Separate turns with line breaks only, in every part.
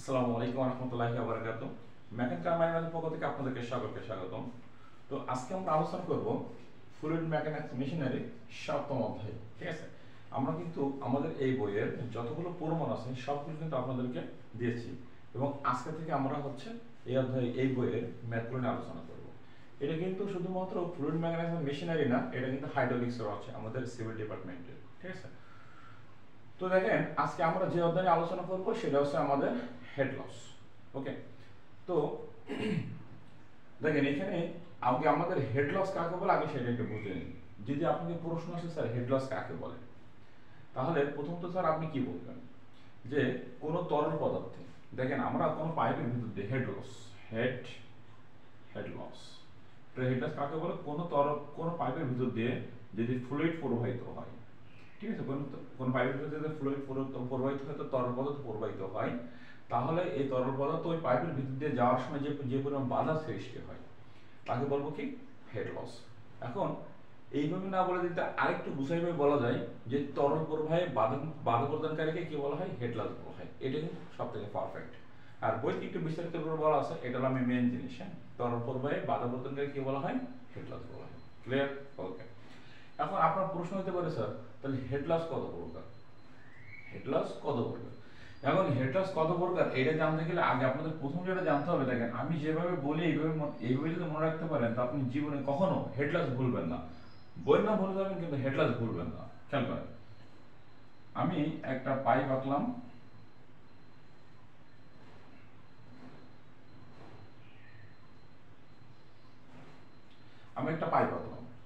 আসসালামু আলাইকুম ওয়া রাহমাতুল্লাহি ওয়া বারাকাতুহু। মেকানিক্যাল মাইন্ডের পক্ষ থেকে আপনাদেরকে স্বাগতম। তো আজকে আমরা আলোচনা করব ফ্লুইড মেকানিক্স মেশিনারি ৭ম অধ্যায়। ঠিক আছে? আমরা কিন্তু আমাদের এই বইয়ের যতগুলো প্রমাণ আছে সবগুলো কিন্তু আপনাদেরকে দিয়েছি এবং আজকে থেকে আমরা এই বইয়ের ম্যাথগুলো নিয়ে আলোচনা করব। এটা কিন্তু শুধুমাত্র ফ্লুইড মেকানিক্স মেশিনারি না, এটা কিন্তু হাইড্রোলিক্সের আছে আমাদের সিভিল ডিপার্টমেন্টের। ঠিক আছে? তো দেখেন আজকে আমরা যে অধ্যায়ে আলোচনা করব সেটা হচ্ছে আমাদের হেড লস। ওকে, তো দেখেন এখানে আগে আমাদের হেড লস কাকে বলে আগে সেটা একটু বুঝে নিন। যদি আপনাকে প্রশ্ন আসে স্যার হেড লস কাকে বলে, তাহলে প্রথমত স্যার আপনি কি বলবেন যে কোনো তরল পদার্থে, দেখেন আমরা কোনো পাইপের ভিতর দিয়ে হেড লস হেড লস কাকে বলে, কোনো পাইপের ভিতর দিয়ে যদি ফ্লুইড প্রবাহিত হয়, ঠিক আছে, কোন পাইপের ভিতরে যদি ফ্লুইড প্রবাহিত হয়, তো তরল পদার্থ প্রবাহিত হয়, তাহলে এই তরল পদার্থ ওই পাইপের ভিতর দিয়ে যাওয়ার সময় যে পরিমাণ বাধা সৃষ্টি হয় তাকে বলবো কি হেড লস। এখন এইভাবে না বলে যদি আরেকটু গুছাইভাবে বলা যায় যে তরল প্রবাহে বাধা প্রদানকারীকে কি বলা হয়, হেড লস বলা হয়। এটা কিন্তু সব থেকে পারফেক্ট। আর বইতে একটু বিস্তারিত করে বলা আছে, এটা হলো আমি মেন জিনিস। হ্যাঁ, তরল প্রবাহে বাধা প্রদানকারী কি বলা হয়, হেড লস বলা হয়। ক্লিয়ার? ওকে। এখন আপনার প্রশ্ন হতে পারে স্যার তাহলে হেড লস কত প্রকার, হেড লস কত প্রকার। এখন হেড লস কত প্রকার এটা জানতে গেলে আগে আপনাদের প্রথম যেটা জানতে হবে, দেখেন আমি যেভাবে বলি এইভাবে যদি মনে রাখতে পারেন তো আপনি জীবনে কখনো হেড লস ভুলবেন না। বইয়ের নাম ভুলে যাবেন কিন্তু হেড লস ভুলবেন না। খেয়াল করেন, আমি একটা পাইপ আঁকলাম,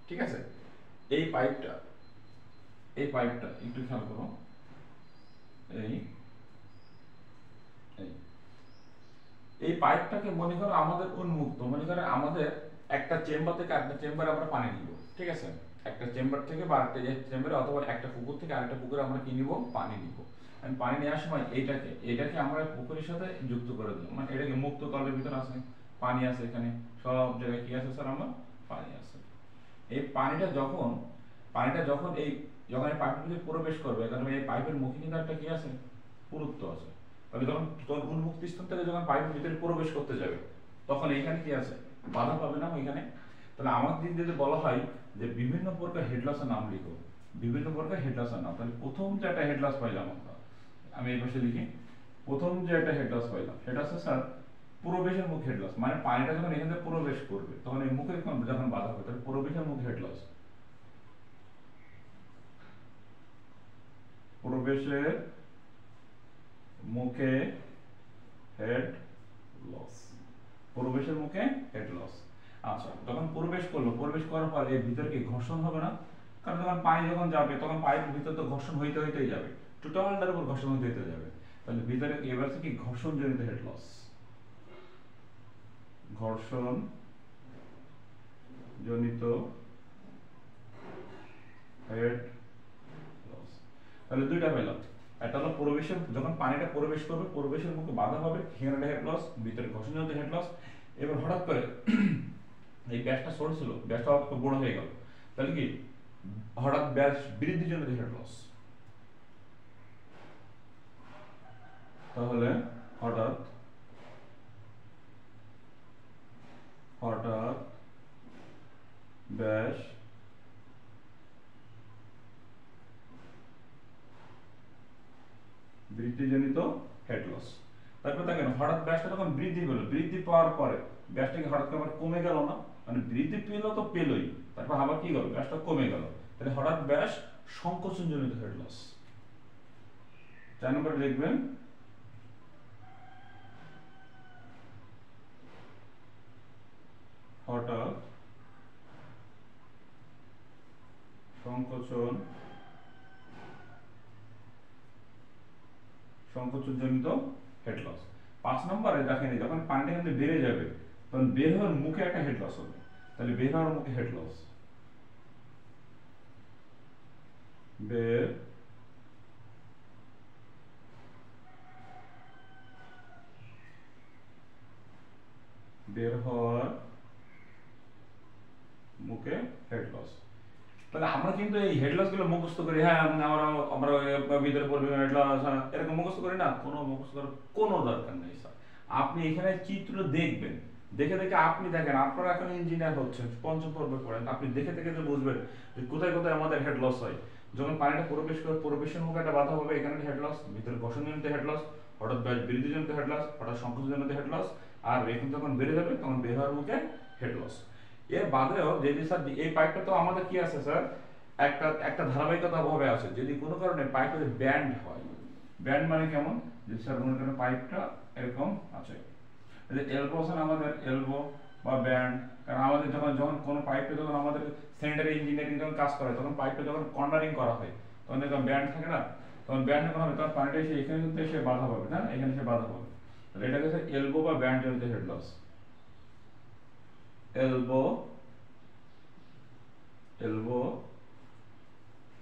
ঠিক আছে। এই পাইপটা একটু খেয়াল করো, এই এই এই পাইপটাকে মনে করো আমাদের উন্মুক্ত, মনে করো আমাদের একটা চেম্বার থেকে আরেকটা চেম্বারে আমরা পানি নিব। ঠিক আছে, একটা চেম্বার থেকে বা আরেকটা চেম্বারে অথবা একটা পুকুর থেকে আরেকটা পুকুরে আমরা কি নিব, পানি নিব। আমি পানি নেওয়ার সময় এটাকে আমরা পুকুরের সাথে যুক্ত করে দিলাম, মানে এটাকে মুক্ত তলের ভিতরে আছে, পানি আছে, এখানে সব জায়গায় কি আছে স্যার, আমার পানি আছে। এই পানিটা যখন এই পাইপের ভিতরে প্রবেশ করবে, কারণ এই পাইপের মুখে কিন্তু একটা কি আছে, পুরুত্ব আছে। তাহলে যখন উন্মুক্ত স্থান থেকে যখন পাইপের ভিতরে প্রবেশ করতে যাবে, তখন এইখানে কি আছে, বাধা পাবে না ওইখানে। তাহলে আমার দিক যদি বলা হয় যে বিভিন্ন প্রকার হেডলসের নাম লিখো, বিভিন্ন প্রকার হেডলসের নাম, তাহলে প্রথম যে একটা হেডলস পাইলাম আমি এই পাশে লিখি, প্রথম যে একটা হেডলস পাইলাম সেটা হচ্ছে স্যার প্রবেশের মুখ হেডলস, মানে পানিটা যখন এখান থেকে প্রবেশ করবে তখন এই মুখে যখন বাধা হবে, তাহলে প্রবেশের মুখ হেডলস, প্রবেশের মুখে হেড লস, প্রবেশের মুখে হেড লস। আচ্ছা, যখন প্রবেশ করার পর এর ভিতরে কি ঘর্ষণ হবে না, কারণ যখন পানি যখন যাবে তখন পাইপের ভিতর তো ঘর্ষণ হইতেই যাবে, টোটালটার উপর ঘর্ষণ হইতে যাবে। তাহলে ভিতরে এবার কি ঘর্ষণ জনিত হেড লস, ঘর্ষণ জনিত হেড লস। তাহলে দুইটা পেলাম, একটা হলো প্রবেশের, যখন পানিটা প্রবেশ করবে প্রবেশের মুখে বাধা হবে, সেখানে হেড লস, ভিতরে ঘর্ষণ জনিত হেড লস। এবার হঠাৎ করে এই ব্যাসটা ছোট ছিল, ব্যাসটা হঠাৎ করে বড় হয়ে গেল, তাহলে কি হঠাৎ ব্যাস বৃদ্ধির জন্য হেড লস। তাহলে হঠাৎ হঠাৎ ব্যাস বৃদ্ধিজনিত হেড লস। তারপর দেখেন হঠাৎ ব্যাসটা যখন বৃদ্ধি পেল, বৃদ্ধি পাওয়ার পরে ব্যাসটাকে হঠাৎ করে কমে গেল না, মানে বৃদ্ধি পেল তো পেলই, তারপর আবার কি গেল, ব্যাসটা কমে গেল, তাহলে হঠাৎ ব্যাস সংকোচন জনিত হেড লস। 4 নম্বরে লিখবেন হঠাৎ সংকোচন জনিত হেড লস। 5 নম্বরে দেখেন যখন পানিটা কিন্তু বেড়ে যাবে তখন বের হওয়ার মুখে একটা হেড লস হবে, তাহলে বের হওয়ার মুখে হেড লস, বের হওয়ার মুখে হেড লস। তাহলে আমরা কিন্তু এই হেডলস গুলো মুখস্থ করি, হ্যাঁ আমরা আমরা ভিতরে পড়বে হেডলস এরকম মুখস্থ করি না, কোনো মুখস্থ করার কোনো দরকার নেই স্যার। আপনি এখানে চিত্র দেখবেন, দেখে দেখে আপনি দেখেন, আপনারা এখন ইঞ্জিনিয়ার হচ্ছেন, পঞ্চম পর্বে পড়েন, আপনি দেখে দেখে যে বুঝবেন যে কোথায় কোথায় আমাদের হেড লস হয়। যখন পানিটা প্রবেশ করে, প্রবেশের মুখে একটা বাধা হবে, এখানে হেড লস, ভিতরে ঘর্ষণজনিত হেড লস, হঠাৎ বৃদ্ধিজনিত হেড লস, হঠাৎ সংকোচনজনিত হেড লস, আর এখানে যখন বেড়ে যাবে তখন বের হওয়ার মুখে হেড লস। এর বাদেও যদি স্যার এই পাইপটা তো আমাদের কি আছে স্যার, একটা একটা ধারাবাহিকতা ভাবে আছে, যদি কোনো কারণে পাইপটা ব্যান্ড হয়, ব্যান্ড মানে কেমন, যে স্যার মনে করেন পাইপটা এরকম আছে, এলবো আছে না আমাদের, এলবো বা ব্যান্ড, কারণ আমাদের যখন যখন কোনো পাইপটা যখন আমাদের সেকেন্ডারি ইঞ্জিনিয়ারিং যখন কাজ করা হয়, তখন পাইপটা যখন কর্নারিং করা হয় তখন যখন ব্যান্ড থাকে না, তখন ব্যান্ড যখন হবে তখন পানিটা এসে এখানে কিন্তু এসে বাধা পাবে না, এখানে এসে বাধা পাবে, তাহলে এটাকে স্যার এলবো বা ব্যান্ড জনিত হেড লস। এলবো এলবো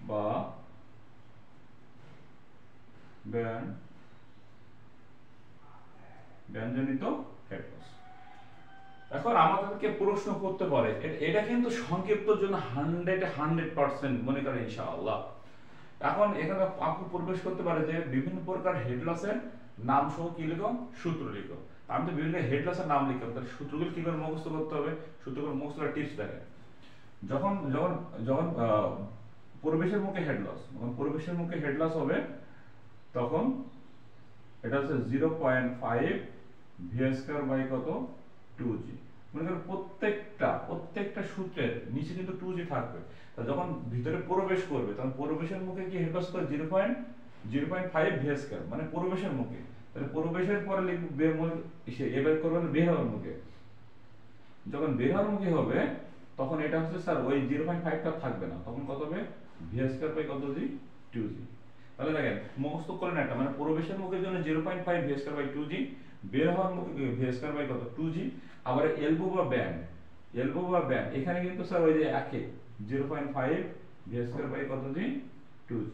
বা ব্যান্ড ব্যান্ডজনিত হেড লস। এখন আমাদেরকে প্রশ্ন করতে পারে, এটা কিন্তু সংক্ষিপ্তর জন্য 100% মনে করেন ইনশাআল্লাহ। এখন এখানে আপনি প্রবেশ করতে পারে যে বিভিন্ন প্রকার হেড লসের নাম সহ কি লিখো, সূত্র লিখো। আমি তো বিভিন্ন হেড লসের নাম লিখলাম, তাহলে সূত্রগুলো কি করে মুখস্থ করতে হবে, সূত্রগুলো মুখস্থ করার টিপস দেখেন। যখন যখন যখন প্রবেশের মুখে হেড লস, যখন প্রবেশের মুখে হেড লস হবে তখন এটা হচ্ছে 0.5 ভি স্কয়ার বাই কত 2g। মনে করেন প্রত্যেকটা সূত্রের নিচে কিন্তু 2g থাকবে, তা যখন ভিতরে প্রবেশ করবে তখন প্রবেশের মুখে কি হেড লস করে 0.5 ভি স্কয়ার, মানে প্রবেশের মুখে, তাহলে প্রবেশের পরে লিখবে এবার করবেন বের হওয়ার মুখে, যখন বের হওয়ার মুখে হবে তখন এটা হচ্ছে স্যার ওই 0.5টা থাকবে না, তখন কত হবে ভি স্কয়ার বাই কত জি 2g। তাহলে দেখেন মুখস্থ করেন একটা, মানে প্রবেশের মুখের জন্য 0.5 ভি স্কয়ার বাই 2g, বের হওয়ার মুখে ভি স্কয়ার বাই কত 2g। আবার এলবো বা ব্যান্ড, এখানে কিন্তু স্যার ওই যে একে 0.5 ভি স্কয়ার বাই কত জি 2g।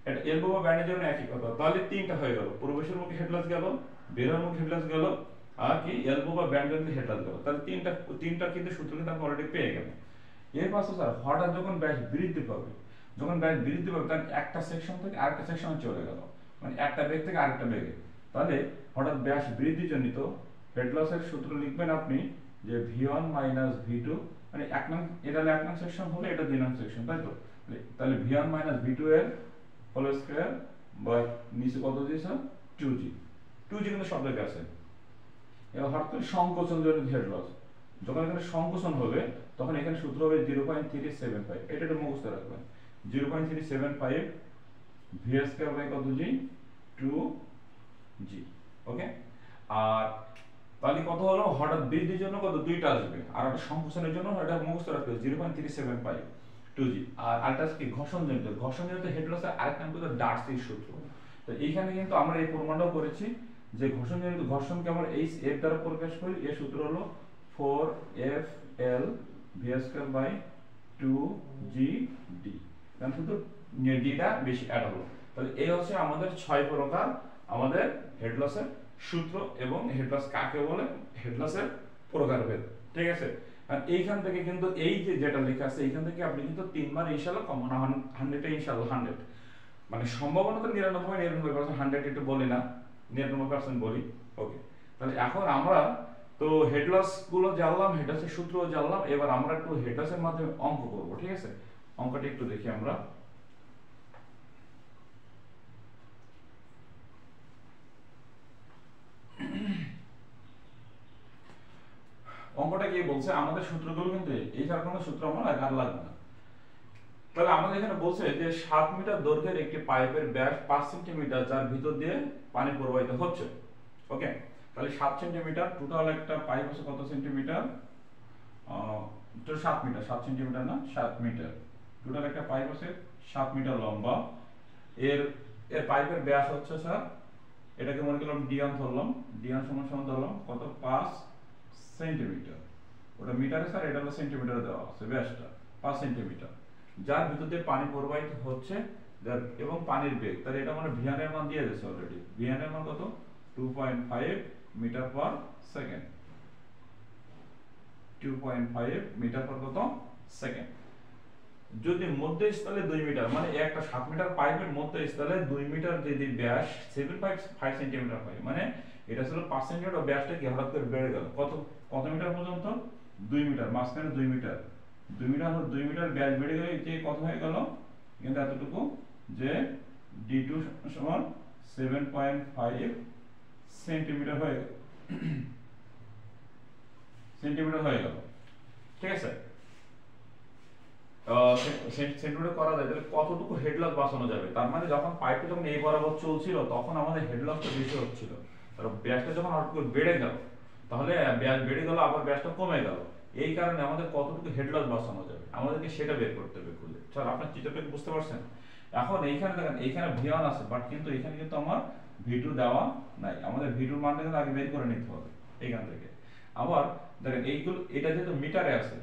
এটা এলবো বা ব্যান্ডের জন্য একই কথা, তাহলে তিনটা হয়ে গেল, প্রবেশের মুখে হেড লস গেল, বের হওয়ার মুখে হেড লস গেল, আর কি এলবো বা ব্যান্ডের জন্য হেড লস গেল, তাহলে তিনটা কিন্তু সূত্র কিন্তু আমরা অলরেডি পেয়ে গেলাম। এর পাশে স্যার হঠাৎ যখন ব্যাস বৃদ্ধি পাবে, তখন একটা সেকশন থেকে আরেকটা সেকশনে চলে গেল, মানে একটা বেগ থেকে আরেকটা বেগে, তাহলে হঠাৎ ব্যাস বৃদ্ধি জনিত হেড লসের সূত্র লিখবেন আপনি যে v1 মাইনাস v2, মানে এটা 1 নং সেকশন হলে এটা 2 নং সেকশন, তাই তো, তাহলে v1 মাইনাস v2 এর হোল স্কয়ার বাই নিচে কত দিয়েছে 2g, কিন্তু সব জায়গায় আছে। এবার হঠাৎ সংকোচন জনিত হেড লস, যখন এখানে সংকোচন হবে তখন এখানে সূত্র হবে 0.375, এটা একটু মুখস্থ রাখবেন, 0.375 ভি স্কয়ার বাই কত জি 2g। ওকে, আর তাহলে কত হলো, হঠাৎ বৃদ্ধির জন্য কত দুইটা আসবে, আর একটা সংকোচনের জন্য এটা মুখস্থ রাখতে হবে 0.375 2g। আর আরেকটা কি ঘর্ষণজনিত হেড লসের আরেকটা নাম হলো ডার্সির সূত্র। তো এইখানে কিন্তু আমরা এই প্রমাণটাও করেছি যে ঘর্ষণকে আমরা এইচ এফ দ্বারা প্রকাশ করি, এর সূত্র হলো 4fl V square by 2gd, কারণ শুধু ডিটা বেশি অ্যাড হলো। তাহলে এই হচ্ছে আমাদের 6 প্রকার আমাদের হেড লসের সূত্র, এবং হেড লস কাকে বলে, হেড লসের প্রকারভেদ, ঠিক আছে। আর এইখান থেকে কিন্তু এই যে যেটা লেখা আছে এইখান থেকে আপনি কিন্তু 3 বার ইনশাআল্লাহ কমন 100 ইনশাআল্লাহ 100, মানে সম্ভাবনা তো 99% 100 একটু বলি না, 99% বলি। ওকে, তাহলে এখন আমরা তো হেড লস গুলো জানলাম, হেড লসের সূত্র জানলাম, এবার আমরা একটু হেড লসের মাধ্যমে অঙ্ক করব, ঠিক আছে। অঙ্কটা একটু দেখি আমরা। অঙ্কটা কি বলছে, আমাদের সূত্রগুলো কিন্তু এই ছাড়া কোনো সূত্র আমার আর লাগবে না। তাহলে আমাদের এখানে বলছে যে 7 মিটার দৈর্ঘ্যের একটি পাইপের ব্যাস 5 সেন্টিমিটার, যার ভিতর দিয়ে পানি প্রবাহিত হচ্ছে। ওকে, তাহলে 7 সেন্টিমিটার টোটাল একটা পাইপ আছে, কত সেন্টিমিটার, তো 7 মিটার, 7 সেন্টিমিটার না 7 মিটার, টোটাল একটা পাইপ আছে 7 মিটার লম্বা। এর পাইপের ব্যাস হচ্ছে স্যার, এটাকে মনে করলাম ডিয়ান ধরলাম, ডিয়ান সমান ধরলাম কত 5 সেন্টিমিটার, ওটা মিটারে স্যার, এটা হলো সেন্টিমিটারে দেওয়া আছে ব্যাসটা 5 সেন্টিমিটার, যার ভিতর দিয়ে পানি প্রবাহিত হচ্ছে এবং পানির বেগ, তাহলে এটা মানে ভিয়ান এর মান দিয়ে দিয়েছে অলরেডি, ভিয়ান এর মান কত 2.5 metre per second, 2.5 metre per কত সেকেন্ড। যদি মধ্যস্থলে 2 মিটার মানে একটা 7 মিটার পাইপের মধ্যস্থলে 2 মিটার যদি ব্যাস 7.5 সেন্টিমিটার হয়, মানে এটা ছিল 5 সেন্টিমিটার, ব্যাসটা কি হঠাৎ করে বেড়ে গেল কত কত মিটার পর্যন্ত? 2 মিটার, মাঝখানে 2 মিটার, 2 মিটার হলো 2 মিটার ব্যাস বেড়ে গেলে যে কত হয়ে গেল কিন্তু এতটুকু, যে d2 সমান 7.5 সেন্টিমিটার হয়ে গেল, সেন্টিমিটার হয়ে গেল। ঠিক আছে, সেন্টিমিটার করা যায়, তাহলে কতটুকু হেড লস বাঁচানো যাবে? তার মানে যখন পাইপটা যখন এই বরাবর চলছিল তখন আমাদের হেড লসটা বেশি হচ্ছিল, আর ব্যাসটা যখন হঠাৎ করে বেড়ে গেল তাহলে ব্যাস বেড়ে গেল আবার ব্যাসটা কমে গেল, এই কারণে আমাদের কতটুকু হেড লস বাঁচানো যাবে আমাদেরকে সেটা বের করতে হবে খুঁজে। স্যার আপনার চিত্রটা বুঝতে পারছেন? এখন এইখানে দেখেন এইখানে V1 আছে, বাট কিন্তু এখানে কিন্তু আমার V2 দেওয়া নাই, আমাদের V2 এর মানটা কিন্তু আগে বের করে নিতে হবে এইখান থেকে। আবার দেখেন এইগুলো, এটা যেহেতু মিটারে আছে,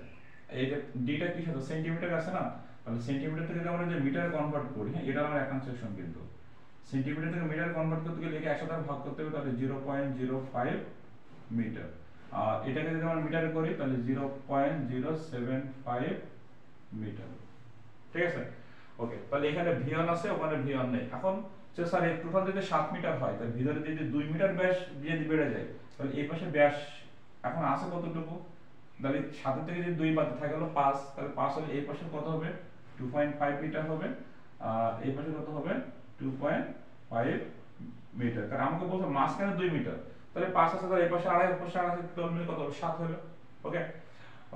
এই যে ডিটা কি সাথে সেন্টিমিটার আছে না, তাহলে সেন্টিমিটার থেকে আমরা যে মিটারে কনভার্ট করি, হ্যাঁ এটা আমার একাংশ সেকশন, কিন্তু সেন্টিমিটার থেকে মিটার কনভার্ট করতে গেলে একে 100 দ্বারা ভাগ করতে হবে, তাহলে 0.05 মিটার, আর এটাকে যদি আমরা মিটারে করি তাহলে 0.075 মিটার। ঠিক আছে, ওকে, তাহলে এখানে V1 আছে, ওখানে V1 নেই। এখন যে স্যার এই টোটাল যদি 7 মিটার হয় তাহলে ভিতরে যদি 2 মিটার ব্যাস যদি বেড়ে যায় তাহলে এই পাশে ব্যাস এখন আছে কতটুকু? তাহলে 7 থেকে যদি 2 বাদ থাকে হলো 5, তাহলে 5 হলে এই পাশে কত হবে? 2.5 মিটার হবে, আর এই পাশে কত হবে? 2.5 মিটার। কারণ আমাকে বলছে মাঝখানে 2 মিটার, তাহলে 5 আছে, তাহলে এই পাশে আড়াই, এই পাশে আড়াই, টোটাল মিলে কত হবে? 7 হবে। ওকে,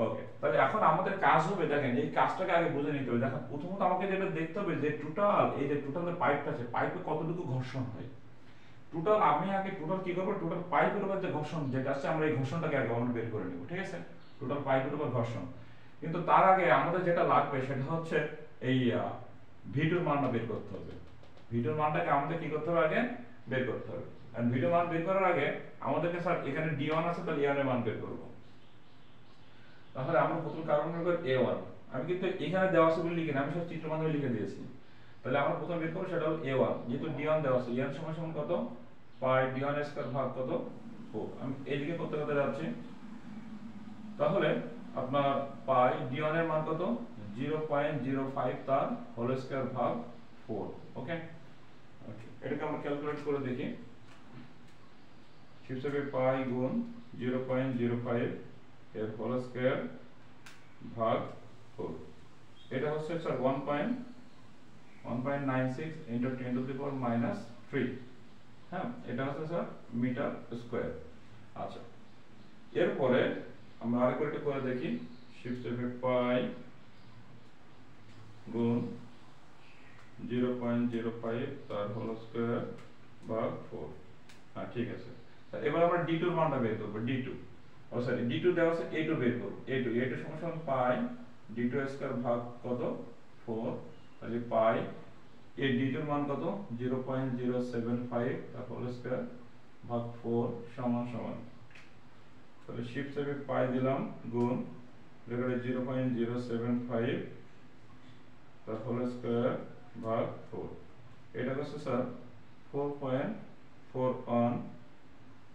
ওকে, তাহলে এখন আমাদের কাজ হবে, দেখেন এই কাজটাকে আগে বুঝে নিতে হবে। দেখেন প্রথমত আমাকে যেটা দেখতে হবে যে টোটাল, এই যে টোটাল পাইপটা আছে, পাইপে কতটুকু ঘর্ষণ হয় টোটাল। আমি আগে টোটাল কি করবো, টোটাল পাইপের উপর যে ঘর্ষণ যেটা আছে আমরা এই ঘর্ষণটাকে আগে আমরা বের করে নেব। ঠিক আছে, টোটাল পাইপের উপর ঘর্ষণ, কিন্তু তার আগে আমাদের যেটা লাগবে সেটা হচ্ছে এই V2 মানটা বের করতে হবে। V2 মানটাকে আমাদের কি করতে হবে, আগে বের করতে হবে। এন্ড V2 মান বের করার আগে আমাদেরকে স্যার এখানে D1 আছে, তাহলে A1 এর মান বের করব। তাহলে আমরা প্রথম কারণ বের করব A1, আমি কিন্তু এখানে দেওয়া আছে বলে লিখি না, আমি সব চিত্র মাধ্যমে লিখে দিয়েছি। তাহলে আমরা প্রথম বের করব সেটা হলো A1, যেহেতু D1 দেওয়া আছে, A1 সমান সমান কত? পাই D1 স্কয়ার ভাগ কত? 4। আমি এইদিকে করতে করতে যাচ্ছি, তাহলে আপনার পাই D1 এর মান কত? 0.05 তার হোল স্কয়ার ভাগ 4। ওকে, ওকে, এটাকে আমরা ক্যালকুলেট করে দেখি। হিসাবে পাই গুণ 0.05 এর হোল স্কয়ার ভাগ 4, এটা হচ্ছে স্যার 1.96 ইনটু 10 টু দি পাওয়ার -3। হ্যাঁ, এটা হচ্ছে স্যার মিটার স্কয়ার। আচ্ছা, এরপরে আমরা আরেকটা করে দেখি। শিফট হবে পাই গুণ 0.05 তার হোল স্কয়ার ভাগ 4। হ্যাঁ, ঠিক আছে, এবার আমরা d2 এর মানটা বের করব। d2, ও সরি d2 দেওয়া আছে, a2 বের করব। a2 সমান সমান পাই d2 স্কয়ার ভাগ কত? 4। তাহলে পাই এই d2 এর মান কত? 0.075 তার হোল স্কয়ার ভাগ 4 সমান সমান, তাহলে শিফট থেকে পাই দিলাম গুণ এখানে 0.075 তার হোল স্কয়ার ভাগ 4, এটা হচ্ছে স্যার 4.41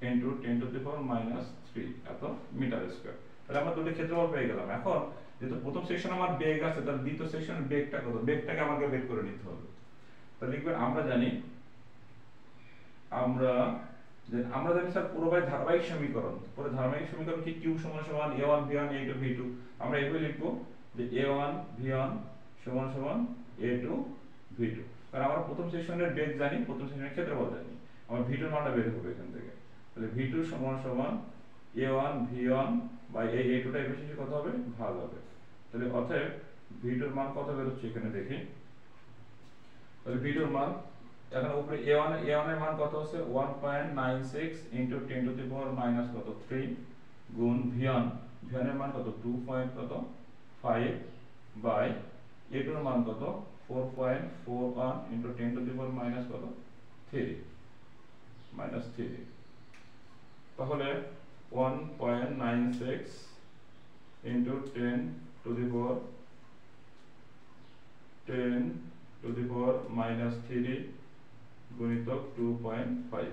ইনটু 10 টু দি পাওয়ার -3 এত মিটার স্কয়ার। তাহলে আমরা দুটো ক্ষেত্রফল পেয়ে গেলাম। এখন যেহেতু প্রথম সেকশন আমার বেগ আছে, তাহলে দ্বিতীয় সেকশনের বেগটা কত? বেগটাকে আমাকে বের করে নিতে হবে। তাহলে লিখবেন, আমরা জানি স্যার পুরোটাই ধারাবাহিক সমীকরণ। পুরো ধারাবাহিক সমীকরণ কি? q সমান সমান a1 v1 a2 v2। আমরা এইভাবে লিখবো যে a1 v1 সমান সমান a2 v2, কারণ আমরা প্রথম সেকশনের বেগ জানি, প্রথম সেকশনের ক্ষেত্রফল জানি, আমরা v2 এর মানটা বের করব এখান থেকে। তাহলে v2 সমান সমান a1 v1 বাই এই a2 টা এর শেষে কত হবে? ভাগ হবে। তাহলে অতএব v2 এর মান কত বের হচ্ছে এখানে দেখি। তাহলে v2 এর মান এখন উপরে a1 এর মান কত আছে? 1.96 into 10 to the power minus কত 3 গুণ v1 এর মান কত? 2.5 বাই a2 এর মান কত? 4.41 into 10 to the power minus কত 3 তাহলে 1.96 ইনটু 10 টু দি পাওয়ার -3 গুণিতক 2.5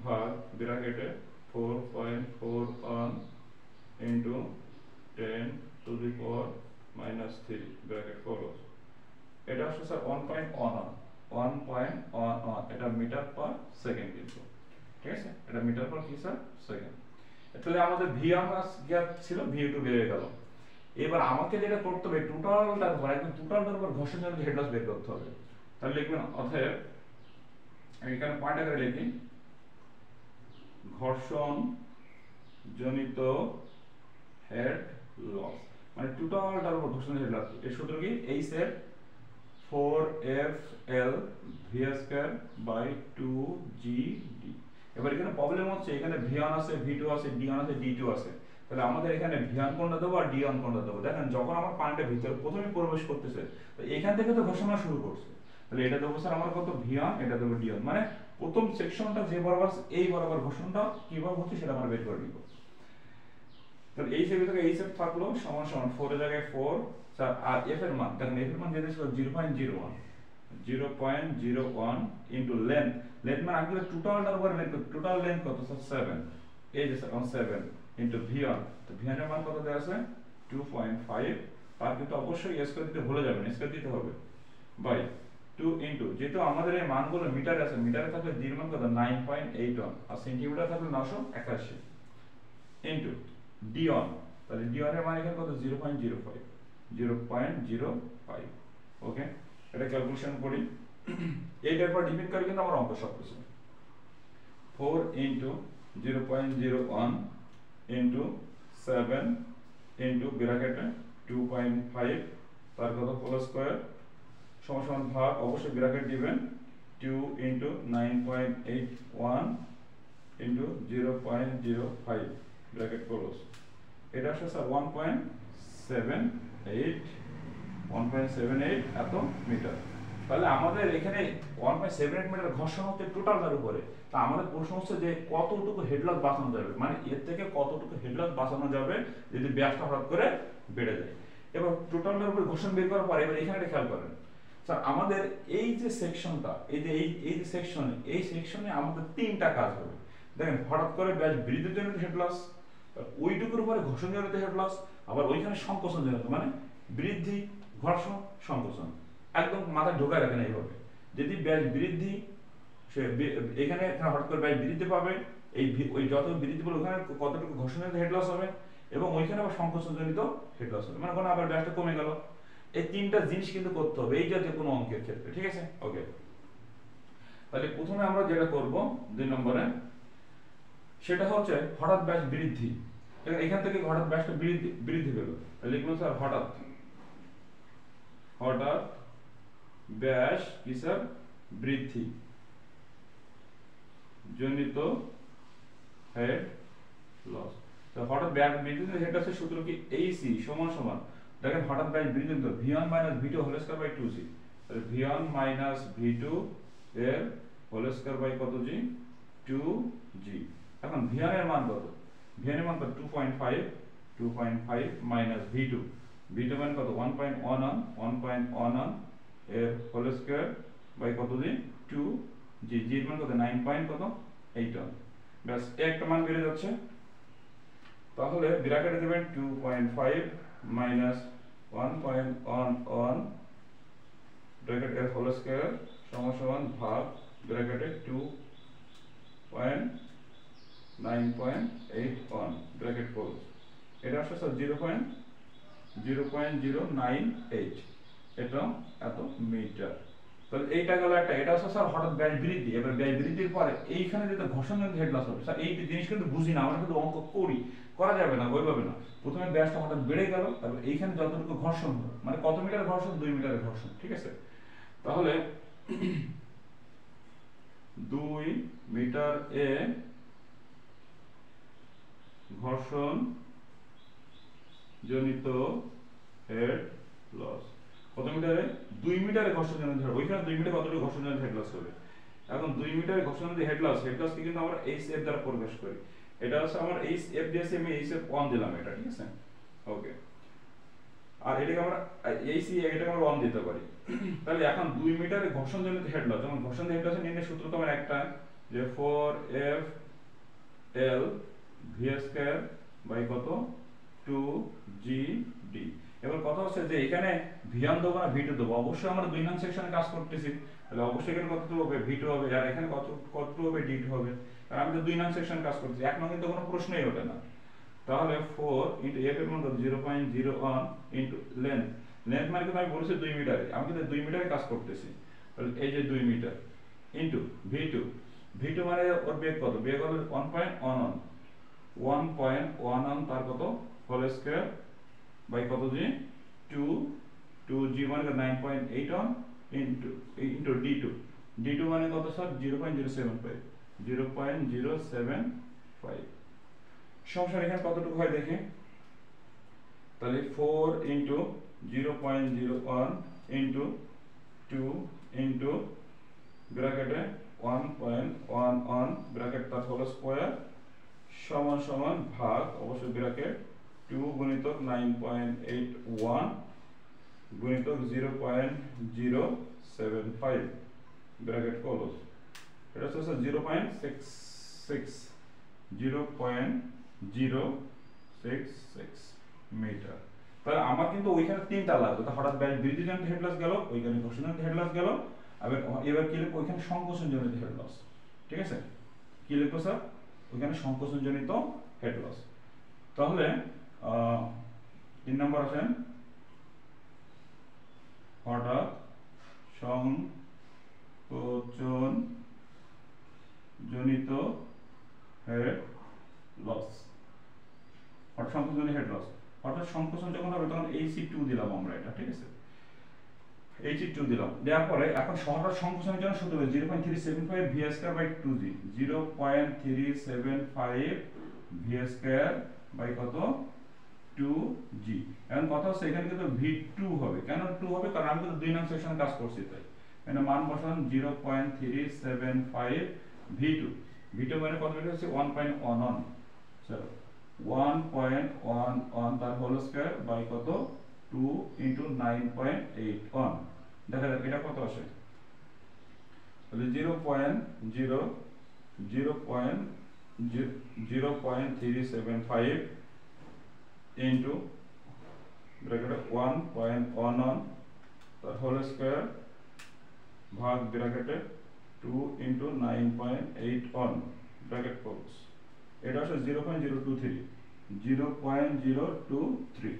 ভাগ ব্র্যাকেটে 4.41 into 10 to the power minus 3 bracket close. এটা হচ্ছে স্যার 1.11 এটা মিটার পার সেকেন্ড কিন্তু, ঠিক আছে, এটা মিটার পার কি স্যার সেকেন্ড। তাহলে আমাদের V1 গ্যাপ ছিল, V2 বেড়ে গেল। এবার আমাকে যেটা করতে হবে টোটালটার উপর, একদম টোটালটার উপর ঘর্ষণজনিত হেড লস বের করতে হবে। তাহলে লিখবেন অতএব, এখানে পয়েন্ট আকারে লিখি, ঘর্ষণ জনিত হেড লস মানে টোটালটার উপর ঘর্ষণ হেড লস। এর সূত্র কি? H এর 4FL v²/2GD। এবার এখানে প্রবলেম হচ্ছে এখানে V1 আছে, V2 আছে, D1 আছে, D2 আছে। তাহলে আমাদের এখানে V1 কোনটা দেবো আর D1 কোনটা দেবো? দেখেন যখন আমার পানিটা ভিতরে প্রথমে প্রবেশ করতেছে তো এখান থেকে তো ঘর্ষণ শুরু করছে, তাহলে এটা দেবো স্যার আমার কত V1, এটা দেবো D1, মানে প্রথম সেকশনটা যে বরাবর এই বরাবর ঘর্ষণটা কিভাবে হচ্ছে সেটা আমরা বের করে নিব। তাহলে এই সেভ থেকে এই সেভ থাকলো সমান সমান 4 এর জায়গায় 4 স্যার, আর f এর মান দেখেন, f এর মান যেটা ছিল 0.01 ইনটু লেন্থ। লেন্থ মানে আগে টোটালটার উপর লেন্থ, টোটাল লেন্থ কত স্যার 7, এই যে স্যার 7 ইনটু V1। তো V1 এর মান কত দেয়া আছে 2.5, আর কিন্তু অবশ্যই স্কয়ার দিতে ভুলে যাবেন, স্কয়ার দিতে হবে, বাই 2 ইনটু, যেহেতু আমাদের এই মানগুলো মিটারে আছে, মিটারে থাকলে d এর মান কত 9.81 আর সেন্টিমিটার থাকলে 981 ইনটু D1। তাহলে D1 এর মান এখানে কত 0.05। ওকে, এটা ক্যালকুলেশন করি। এইটার উপর ডিপেন্ড করে কিন্তু আমার অঙ্ক সব কিছু। 4 ইনটু 0.01 ইনটু 7 ইনটু ব্র্যাকেটে 2.5 তার কত হোল স্কয়ার সমান সমান ভাগ, অবশ্যই ব্র্যাকেট দিবেন 2 ইনটু 9.81 ইনটু 0.05 ব্র্যাকেট ক্লোজ। এটা আসলে স্যার 1.78 এত মিটার। তাহলে আমাদের এখানে 1.78 মিটার ঘর্ষণ হচ্ছে টোটালটার উপরে। তা আমাদের প্রশ্ন হচ্ছে যে কতটুকু হেডলস বাঁচানো যাবে, মানে এর থেকে কতটুকু হেডলস বাঁচানো যাবে যদি ব্যাসটা হঠাৎ করে বেড়ে যায়। এবার টোটালটার উপর ঘর্ষণ বের করার পর এবার এখানে খেয়াল করেন স্যার, আমাদের এই যে সেকশনটা, এই যে যে সেকশনে, এই সেকশনে আমাদের তিনটা কাজ হবে। দেখেন হঠাৎ করে ব্যাস বৃদ্ধির জন্য হেড লস, ওইটুকুর উপরে ঘর্ষণ জনিত হেড লস, আবার ওইখানে সংকোচন জনিত, মানে বৃদ্ধি ঘর্ষণ সংকোচন, একদম মাথায় ঢোকায় রাখেন এইভাবে। যদি ব্যাস বৃদ্ধি, সে এখানে হঠাৎ করে ব্যাস বৃদ্ধি পাবে, এই ওই যত বৃদ্ধি পাবে ওখানে কতটুকু ঘর্ষণ জনিত হেড লস হবে, এবং ওইখানে আবার সংকোচন জনিত হেড লস হবে, মানে কোনো আবার ব্যাসটা কমে গেল। এই তিনটা জিনিস কিন্তু করতে হবে এই জাতীয় কোনো অঙ্কের ক্ষেত্রে, ঠিক আছে। ওকে, তাহলে প্রথমে আমরা যেটা করব 2 নম্বরে, সেটা হচ্ছে হঠাৎ ব্যাস বৃদ্ধি। এখান থেকে হঠাৎ ব্যাসটা বৃদ্ধি পেল, তাহলে লিখবো স্যার হঠাৎ ব্যাস কি স্যার বৃদ্ধি জনিত হেড লস। তো হঠাৎ ব্যাস বৃদ্ধি হেড লসের সূত্র কি? AC সমান সমান, দেখেন হঠাৎ ব্যাস বৃদ্ধি তো V1 V2 whole square by 2G, তাহলে V1 V2 এর হোল স্কয়ার বাই কত G 2G। এখন V1 এর মান কত? V1 এর মান কত 2.5 মাইনাস V2 মান কত 1.11 এর হোল স্কয়ার বাই কত G 2G, G এর মান কত 9.81। ব্যাস একটা মান বেড়ে যাচ্ছে, তাহলে ব্র্যাকেটে দেবেন 2.5 মাইনাস 1.11 ব্র্যাকেট এর হোল স্কয়ার সমান সমান ভাগ ব্র্যাকেটে 2.9.81 ব্র্যাকেট ক্লোজ। এটা আসলে স্যার 0.098, এটা এত মিটার। তাহলে এইটা গেল একটা, এটা হচ্ছে স্যার হঠাৎ ব্যাস বৃদ্ধি। এবার ব্যাস বৃদ্ধির পরে এইখানে যেটা ঘর্ষণ জনিত হেড লস হবে স্যার, এই জিনিস কিন্তু বুঝি না আমরা, কিন্তু অঙ্ক করি, করা যাবে না ওইভাবে না। প্রথমে ব্যাসটা হঠাৎ বেড়ে গেল, তারপর এইখানে যতটুকু ঘর্ষণ হলো, মানে কত মিটার ঘর্ষণ 2 মিটারের ঘর্ষণ, ঠিক আছে। তাহলে 2 মিটার এ ঘর্ষণ জনিত হেড লস কত মিটারে? 2 মিটারে ঘর্ষণ জনিত হেড, ওইখানে 2 মিটারে কতটুকু ঘর্ষণ জনিত হেড লস হবে। এখন 2 মিটারে ঘর্ষণ জনিত হেড লস কে কিন্তু আমরা HF দ্বারা প্রকাশ করি। এটা হচ্ছে আমার HF দিয়েছে, আমি HF1 দিলাম এটা, ঠিক আছে। ওকে, আর এটাকে আমরা এটাকে আমরা 1 দিতে পারি। তাহলে এখন 2 মিটারে ঘর্ষণ জনিত হেড লস, যেমন ঘর্ষণ জনিত হেড লসের নির্ণয় সূত্র তো আমার একটা, যে 4FL v² বাই কত 2GD। এবার কথা হচ্ছে যে এখানে v1 দেবো না v2 দেবো, অবশ্যই আমরা 2 নং সেকশনে কাজ করতেছি, তাহলে অবশ্যই এখানে কতটুকু হবে v2 হবে, আর এখানে কতটুকু হবে d2 হবে, কারণ আমি তো 2 নং সেকশন কাজ করতেছি, 1 নং কিন্তু কোনো প্রশ্নই ওঠে না। তাহলে 4 ইনটু f এর মান কত 0.01 ইনটু লেন্থ, লেন্থ মানে কিন্তু আমি বলেছি 2 মিটারে, আমি কিন্তু 2 মিটারে কাজ করতেছি, তাহলে এই যে 2 মিটার ইনটু v2, v2 মানে ওর বেগ কত, বেগ হলো 1.11 তার কত হোল স্কয়ার বাই কত জি 2 জি মানে 9.81 ইনটু d2 মানে কত স্যার 0.075 সমস্যা এখানে কতটুকু হয় দেখি, তাহলে 4 ইনটু 0.01 ইনটু 2 ইনটু ব্র্যাকেটে 1.11 ব্র্যাকেট তার হোল স্কয়ার সমান সমান ভাগ অবশ্যই ব্র্যাকেট 2 গুণিতক 9.81 গুণিতক 0.075 ব্র্যাকেট ক্লোজ, এটা হচ্ছে 0.066 মিটার। তাহলে আমার কিন্তু ওইখানে তিনটা লাগবে, তো হঠাৎ ব্যাস বৃদ্ধি জনিত হেড লস গেল, ওইখানে ঘর্ষণ জনিত হেড লস গেল, এবার কি লিখবো ওইখানে সংকোচন জনিত হেড লস, ঠিক আছে কি লিখবো স্যার ওইখানে সংকোচন জনিত হেড লস। তাহলে 3 নম্বর আছেন হঠাৎ সংকোচন জনিত হেড লস, হঠাৎ সংকোচন জনিত হেড লস, হঠাৎ সংকোচন যখন হবে তখন Hc2 দিলাম আমরা, এটা ঠিক আছে Hc2 দিলাম, দেওয়ার পরে এখন হঠাৎ সংকোচনের জন্য সূত্র হবে 0.375 v square by 2g, 0.375 v square by কত 2g। এখন কথা হচ্ছে এখানে কিন্তু v2 হবে, কেন 2 হবে, কারণ আমি কিন্তু 2 নং সেকশনে কাজ করছি, তাই এখানে মান বসান 0.375 v2 মানে কত বের হচ্ছে 1.11, চলো 1.11 তার হোল স্কয়ার বাই কত 2 ইনটু 9.81, দেখা যাক এটা কত আসে, তাহলে 0.375 ইনটু ব্র্যাকেটে 1.11 তার হোল স্কয়ার ভাগ ব্র্যাকেটে 2 ইনটু 9.81 ব্র্যাকেট ক্লোজ, এটা হচ্ছে 0.023।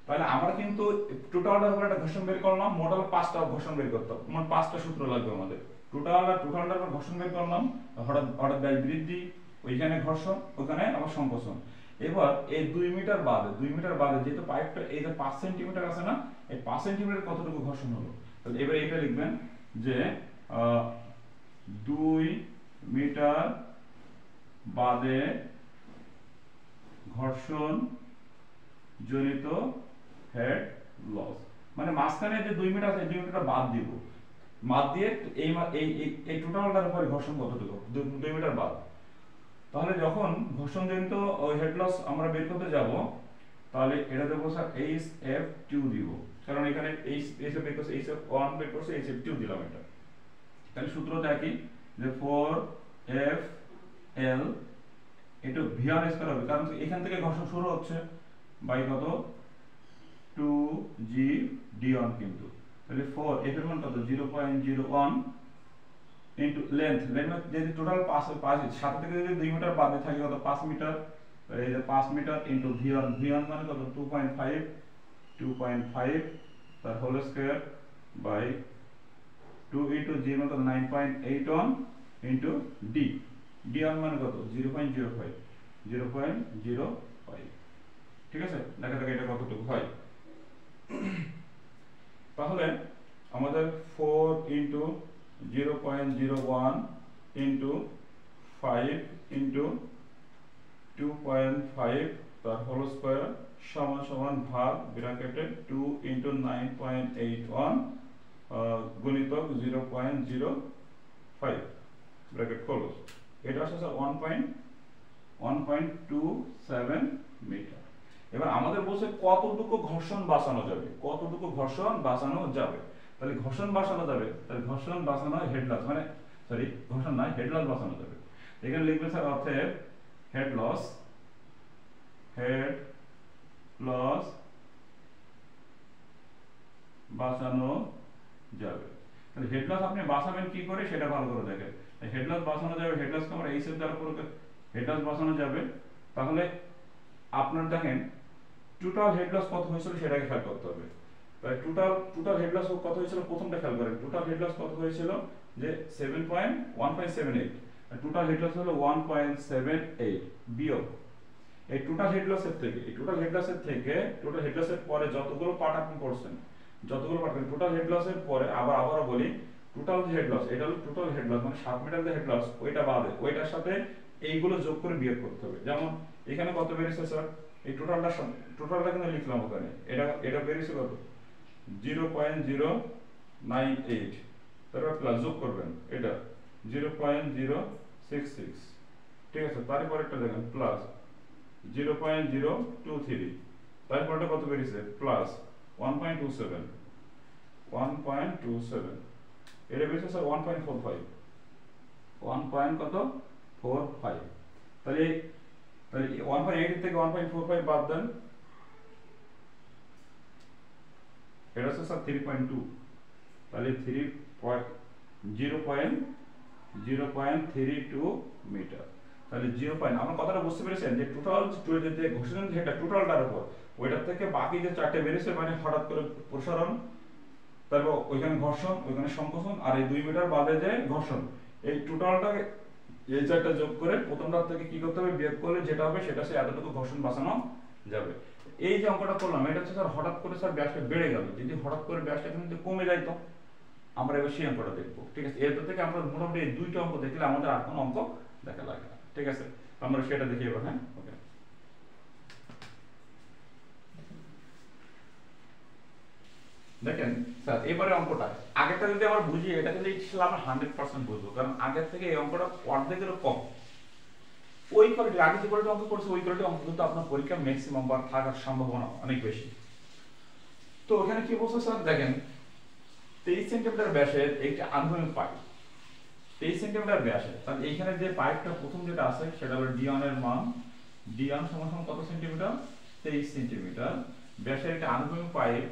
তাহলে আমরা কিন্তু টোটালটার উপর একটা ঘর্ষণ বের করলাম, মোটাল 5টা ঘর্ষণ বের করতে হবে, মোট 5টা সূত্র লাগবে আমাদের, টোটালটার উপর ঘর্ষণ বের করলাম, হঠাৎ ব্যাস বৃদ্ধি, ওইখানে ঘর্ষণ, ওখানে আবার সংকোচন। এবার এই 2 মিটার বাদে যেহেতু পাইপটা এই যে 5 সেন্টিমিটার আছে না, এই 5 সেন্টিমিটার কতটুকু ঘর্ষণ হলো, তাহলে এবারে এটা লিখবেন যে 2 মিটার বাদে ঘর্ষণ জনিত হেড লস, মানে মাঝখানে যে 2 মিটার আছে 2 মিটারটা বাদ দিব, বাদ দিয়ে এই টোটালটার উপরে ঘর্ষণ কতটুকু 2 মিটার বাদ, তাহলে যখন ঘর্ষণ জনিত হেড লস আমরা বের করতে যাব, তাহলে এটা দেবো স্যার HF2 দিব, কারণ এখানে HF বের করছে, HF1 বের করছে, HF2 দিলাম এটা, তাহলে সূত্রটা কি যে 4FL এটা V1 স্কয়ার হবে, কারণ এখান থেকে ঘর্ষণ শুরু হচ্ছে বাই কত 2g d1 কিন্তু, তাহলে 4 f এর মান কত 0.01 ইনটু লেন্থ যদি টোটাল 5 সাথে থেকে যদি 2 মিটার বাদে থাকে কত 5 মিটার, তাহলে এই যে 5 মিটার ইনটু v1 মানে কত 2.5 তার whole square by 2 into g মানে কত 9.81 ইনটু d1 মানে কত 0.05, ঠিক আছে দেখা যাক এটা কতটুকু হয়। তাহলে আমাদের 4 ইনটু 0.01 ইনটু 5 ইনটু 2.5 তার হোল স্কয়ার সমান সমান ভাগ ব্র্যাকেটে 2 ইনটু 9.81 গুণিতক 0.05 ব্র্যাকেট ক্লোজ, এটা হচ্ছে 1.27 মিটার। এবার আমাদের বলছে কতটুকু ঘর্ষণ বাঁচানো যাবে, তাহলে ঘর্ষণ বাঁচানো যাবে, তাহলে ঘর্ষণ বাঁচানো হেড লস মানে সরি ঘর্ষণ নয় হেড লস বাঁচানো যাবে, এখানে লিখবে স্যার অতএব হেড লস বাঁচানো যাবে। তাহলে হেড লস আপনি বাঁচাবেন কি করে সেটা ভালো করে দেখেন। হেড লস বাঁচানো যাবে, হেড লসকে আমরা এইচ এর দ্বারা পুরো হেড লস বাঁচানো যাবে। তাহলে আপনার দেখেন টোটাল হেড লস কত হয়েছিল সেটাকে খেয়াল করতে হবে। তাই টোটাল হেড লস কত হয়েছিল প্রথমটা খেয়াল করেন। টোটাল হেড লস কত হয়েছিল যে 1.78, টোটাল হেড লস হলো 1.78 বিয়োগ এই টোটাল হেড লসের থেকে, এই টোটাল হেড লসের পরে যতগুলো পার্ট আপনি করছেন, যতগুলো পার্ট টোটাল হেড লসের পরে আবারও বলি টোটাল হেড লস, এটা হলো টোটাল হেড লস মানে 7 মিটার যে হেড লস ওইটা বাদে ওইটার সাথে এইগুলো যোগ করে বিয়োগ করতে হবে। যেমন এখানে কত বেরিয়েছে স্যার, এই টোটালটা কিন্তু লিখলাম ওখানে, এটা বেরিয়েছে কত 0.098, তারপর প্লাস যোগ করবেন এটা 0.066, ঠিক আছে। তারপর একটা দেখেন প্লাস 0.023, তারপরটা কত বেরিয়েছে প্লাস 1.27, এটা বেরিয়েছে স্যার 1.45, 1.45। তাহলে 1.8 থেকে 1.45 বাদ দেন, এটা হচ্ছে স্যার 3.2, তাহলে 0.32 মিটার। তাহলে 0. আমরা কথাটা বুঝতে পেরেছেন যে টোটাল যে ঘর্ষণ যেটা টোটালটার উপর ওইটার থেকে বাকি যে চারটে বেরিয়েছে মানে হঠাৎ করে প্রসারণ, তারপর ওইখানে ঘর্ষণ, ওইখানে সংকোচন, আর এই 2 মিটার বাদে যে ঘর্ষণ, এই টোটালটাকে এই চারটা যোগ করে প্রথমটার থেকে কি করতে হবে বিয়োগ করলে যেটা হবে সেটা সে এতটুকু ঘর্ষণ বাঁচানো যাবে। এই যে অঙ্কটা করলাম এটা হচ্ছে স্যার হঠাৎ করে স্যার ব্যাসটা বেড়ে গেল, যদি হঠাৎ করে ব্যাসটা কিন্তু কমে যায় তো আমরা এবার সেই অঙ্কটা দেখবো, ঠিক আছে। এরপর থেকে আমরা মোটামুটি এই দুইটা অঙ্ক দেখলে আমাদের আর কোনো অঙ্ক দেখা লাগে না, ঠিক আছে। আমরা সেটা দেখি এবার। হ্যাঁ ওকে, দেখেন স্যার এবারে অঙ্কটা আগেরটা যদি আমরা বুঝি এটা কিন্তু ইনশাআল্লাহ আমরা 100% বুঝবো, কারণ আগের থেকে এই অঙ্কটা অর্ধেকেরও কম। ওই কোয়ালিটি আগে যে কোয়ালিটি অঙ্ক করছে ওই কোয়ালিটি অঙ্ক কিন্তু আপনার পরীক্ষা ম্যাক্সিমাম বার থাকার সম্ভাবনা অনেক বেশি। তো এখানে কি বলছে স্যার দেখেন 23 সেন্টিমিটার ব্যাসের একটি আনুভূমিক পাইপ, 23 সেন্টিমিটার ব্যাসের, তাহলে এইখানে যে পাইপটা প্রথম যেটা আছে সেটা হলো d1 এর মান, d1 সমান কত সেন্টিমিটার 23 সেন্টিমিটার ব্যাসের একটা আনুভূমিক পাইপ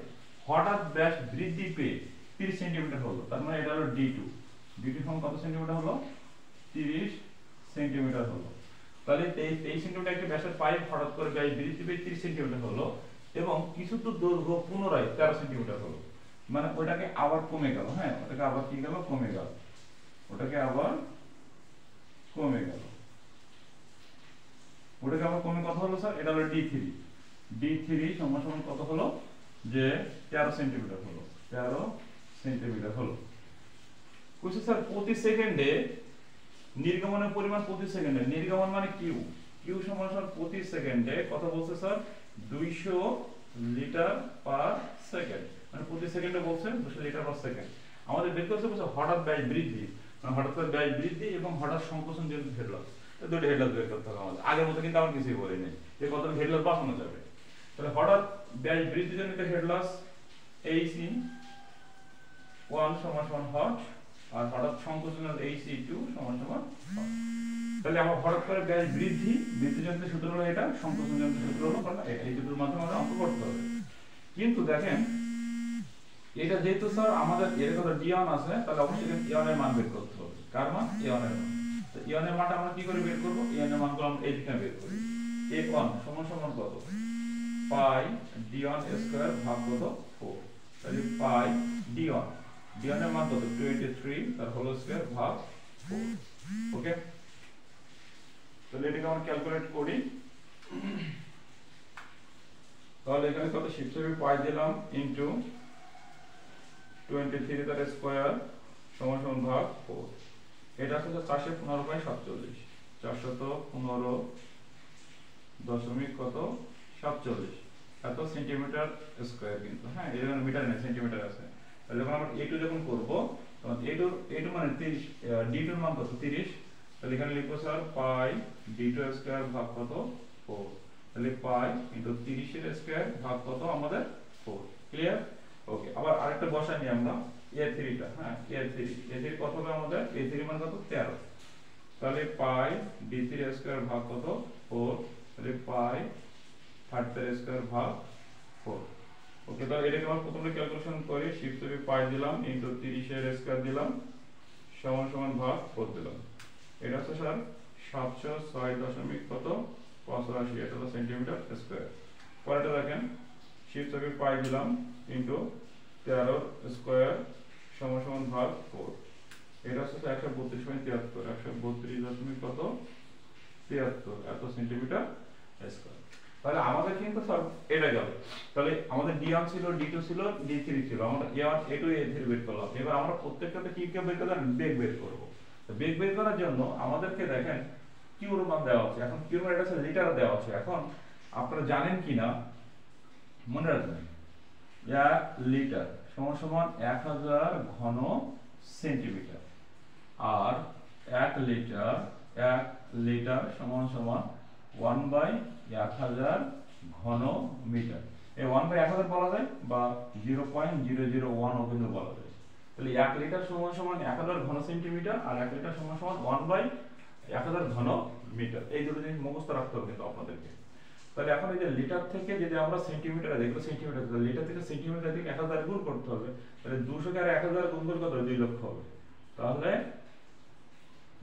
হঠাৎ ব্যাস বৃদ্ধি পেয়ে 30 সেন্টিমিটার হলো, তার মানে এটা হলো d2, সমান কত সেন্টিমিটার হলো 30 সেন্টিমিটার হলো। তাহলে 23 সেন্টিমিটার একটা ব্যাসের পাইপ হঠাৎ করে ব্যাস বৃদ্ধি পেয়ে 30 সেন্টিমিটার হলো এবং কিছু দূর দৈর্ঘ্য পুনরায় 13 সেন্টিমিটার হলো, মানে ওটাকে আবার কমে গেল। হ্যাঁ ওটাকে আবার কি গেল কমে গেল, ওটাকে আবার কমে কত হলো স্যার, এটা হলো d3 সমান কত হলো যে 13 সেন্টিমিটার হলো, 13 সেন্টিমিটার হলো। বুঝছেন স্যার প্রতি সেকেন্ডে নির্গমনের পরিমাণ প্রতি সেকেন্ডে, নির্গমন মানে কিউ সমান স্যার প্রতি সেকেন্ডে কত বলছে স্যার 200 লিটার পার সেকেন্ড, মানে প্রতি সেকেন্ডে বলছে 200 লিটার পার সেকেন্ড। আমাদের বের করতে বলছে হঠাৎ ব্যাস বৃদ্ধি, মানে হঠাৎ করে ব্যাস বৃদ্ধি এবং হঠাৎ সংকোচন যেহেতু হেড লস, দুটো হেড লস বের করতে হবে আমাদের। আগের মতো কিন্তু আমার কিছুই বলি নেই যে কত হেড লস বাঁচানো যাবে। তাহলে হঠাৎ ব্যাস বৃদ্ধির জন্য হেড লস AC1 সমান হট, আর হঠাৎ সংকোচনের AC2 সমান হট। তাহলে আমরা হঠাৎ করে ব্যাস বৃদ্ধি যন্ত্রের সূত্র হলো এটা, সংকোচন যন্ত্রের সূত্র হলো এটা, এই দুটোর মাধ্যমে আমরা অঙ্ক করতে হবে। কিন্তু দেখেন এটা যেহেতু স্যার আমাদের এর কথা d1 আছে, তাহলে অবশ্যই a1 এর মান বের করতে হবে। কার মান a1 এর মান। তো a1 এর মানটা আমরা কি করে বের করব, a1 এর মানগুলো আমরা এই দিকে বের করি। a1 সমান কত পাই d1 স্কয়ার ভাগ কত 4, তাহলে পাই d1 এর মান কত 23 তার হোল স্কয়ার ভাগ 4। ওকে, তাহলে এটাকে আমরা ক্যালকুলেট করি। তাহলে এখানে কত শিফট হবে পাই দিলাম ইনটু 23 তার স্কয়ার সমান ভাগ 4, এটা হচ্ছে 415.47, 415 কত 47 এত সেন্টিমিটার স্কয়ার কিন্তু। হ্যাঁ এর মানে মিটার নেই সেন্টিমিটার আছে। তাহলে যখন আমরা a2 যখন করব তখন a2 মানে 30, d2 এর মান কত 30, তাহলে এখানে লিখব স্যার পাই d2 স্কয়ার ভাগ কত 4, তাহলে পাই ইনটু 30 এর স্কয়ার ভাগ কত আমাদের 4। ক্লিয়ার? ওকে, আবার আরেকটা বসাই নিই আমরা a3 টা। হ্যাঁ a3 কত হবে আমাদের, a3 মান কত 13, তাহলে পাই d3 স্কয়ার ভাগ কত 4, তাহলে পাই 33 স্কয়ার ভাগ 4। ওকে, তাহলে এটাকে আমরা প্রথমে ক্যালকুলেশন করি। শিফট থেকে পাই দিলাম ইনটু 30 এর স্কয়ার দিলাম সমান সমান ভাগ 4 দিলাম। এটা হচ্ছে স্যার 706 দশমিক কত 85, এটা হলো সেন্টিমিটার স্কয়ার। পরেরটা দেখেন, শিফট থেকে পাই দিলাম ইনটু 13 স্কয়ার সমান সমান ভাগ 4, এটা হচ্ছে 132.73, 132 দশমিক কত 73 এত সেন্টিমিটার স্কয়ার। তাহলে আমাদের কিন্তু সব এটা গেল। তাহলে আমাদের d1 ছিল, d2 ছিল, d3 ছিল, আমরা a1 a2 a3 বের করলাম। এবার আমরা প্রত্যেকটাতে কি কি বের করব, বেগ বের করব। তো বেগ বের করার জন্য আমাদেরকে দেখেন কিউর মান দেওয়া আছে। এখন কিউর মান এটা হচ্ছে লিটারে দেওয়া আছে। এখন আপনারা জানেন কিনা মনে রাখবেন, 1 লিটার সমান সমান 1000 ঘন সেন্টিমিটার, আর 1 লিটার সমান সমান 1/1000 ঘন মিটার। এই 1/1000 বলা যায় বা 0.001 ও কিন্তু বলা যায়। তাহলে 1 লিটার সমান সমান 1000 ঘন সেন্টিমিটার, আর 1 লিটার সমান সমান 1/1000 ঘন মিটার। এই দুটো জিনিস মুখস্থ রাখতে হবে কিন্তু আপনাদেরকে। তাহলে এখন এই যে লিটার থেকে যদি আমরা সেন্টিমিটারে দেখব, সেন্টিমিটার থেকে লিটার থেকে সেন্টিমিটার থেকে 1000 গুণ করতে হবে। তাহলে 200 কে আর 1000 গুণ করলে কত, 2 লক্ষ হবে। তাহলে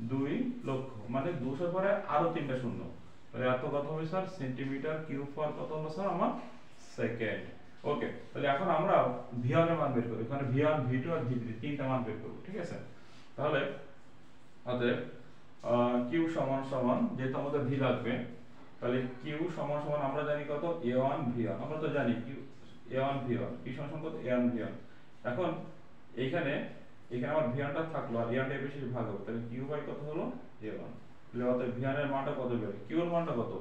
2 লক্ষ মানে 200 পরে আরো 3টা শূন্য, তাহলে এত কত হবে স্যার, সেন্টিমিটার কিউব পার কত হলো স্যার আমার সেকেন্ড। ওকে, তাহলে এখন আমরা v1 এর মান বের করব। এখানে v1 v2 আর v3 তিনটা মান বের করব, ঠিক আছে। তাহলে অতএব কিউ সমান সমান, যেহেতু আমাদের v লাগবে, তাহলে কিউ সমান সমান আমরা জানি কত, a1 v1, আমরা তো জানি কিউ a1 v1, কি সমান সমান কত, a1 v1। এখন এইখানে আমার v1 টা থাকলো আর a1 টা বেশি ভাগ হবে, তাহলে কিউ বাই কত হলো a1। তাহলে অতএব v1 এর মানটা কত বের, কিউ এর মানটা কত,